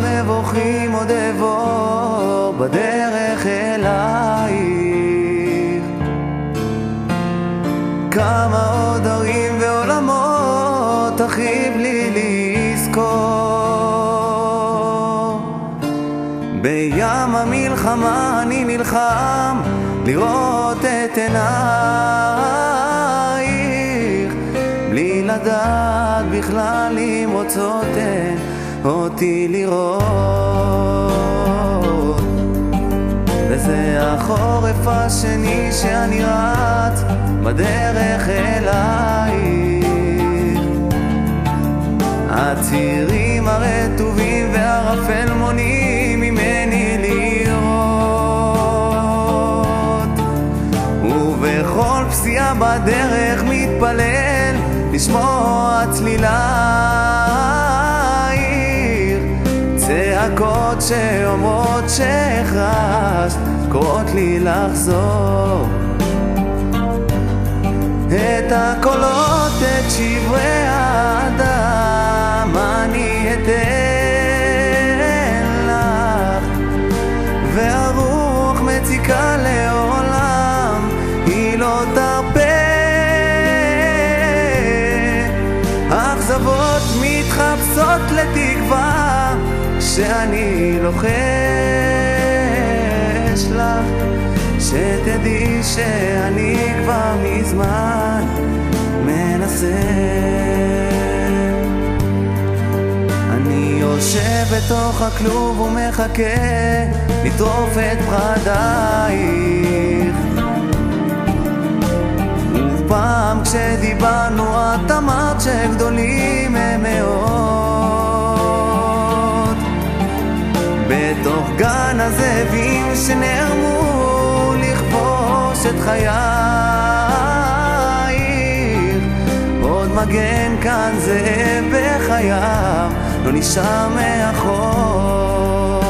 מבוכים עוד אעבור בדרך אלייך, כמה עוד ערים ועולמות תחריב לי לזכור. בים המלחמה אני נלחם לראות את עינייך, בלי לדעת בכלל אם רוצות הן אותי לראות. וזה החורף השני שאני רץ בדרך אלייך, הצירים הרטובים והרפל מונעים ממני לראות, ובכל פסיעה בדרך מתפלל לשמוע צלילייך, צעקות שאומרות שהחרשת קוראות לי לחזור. את הקולות, את שברי האדם אני אתן לך, והרוח מציקה לעולם היא לא תרפה. אכזבות מתחפשות לתקווה שאני לוחש לך, שתדעי שאני כבר מזמן מנסה. אני יושב בתוך הכלוב ומחכה לטרוף את פחדייך, ופעם כשדיברנו את אמרת שגדולים הם מאוד, בתוך גן הזאבים שנערמו לכבוש את חייך, עוד מגן כאן זאב בחייו לא נשאר מאחור.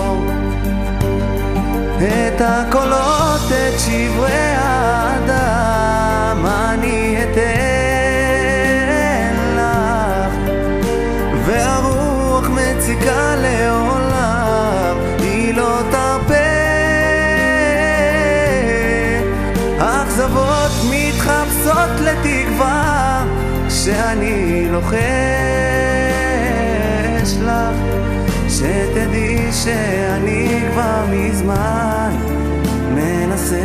את הקולות, את שברי האדם אני אתן לך, והרוח מציקה לעולם היא לא תרפה. אכזבות מתחפשות לתקווה שאני לוחש לך, שתדעי שאני כבר מזמן מנסה.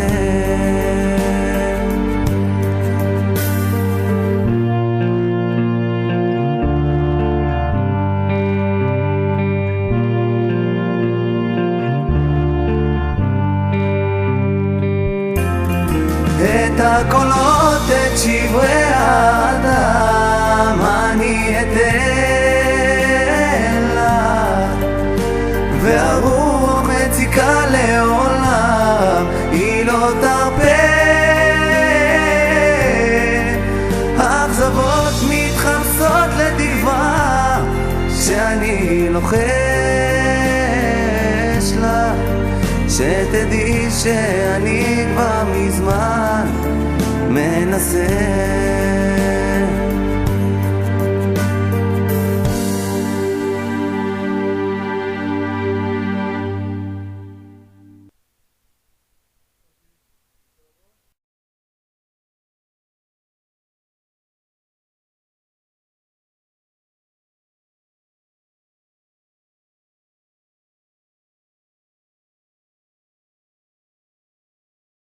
את הקולות, את שברי האדם אני אתן לך, והרוח מציקה לעולם היא לא תרפה. אכזבות מתחפשות לתקווה שאני לוחש לך, שתדעי שאני כבר מזמן מנסה.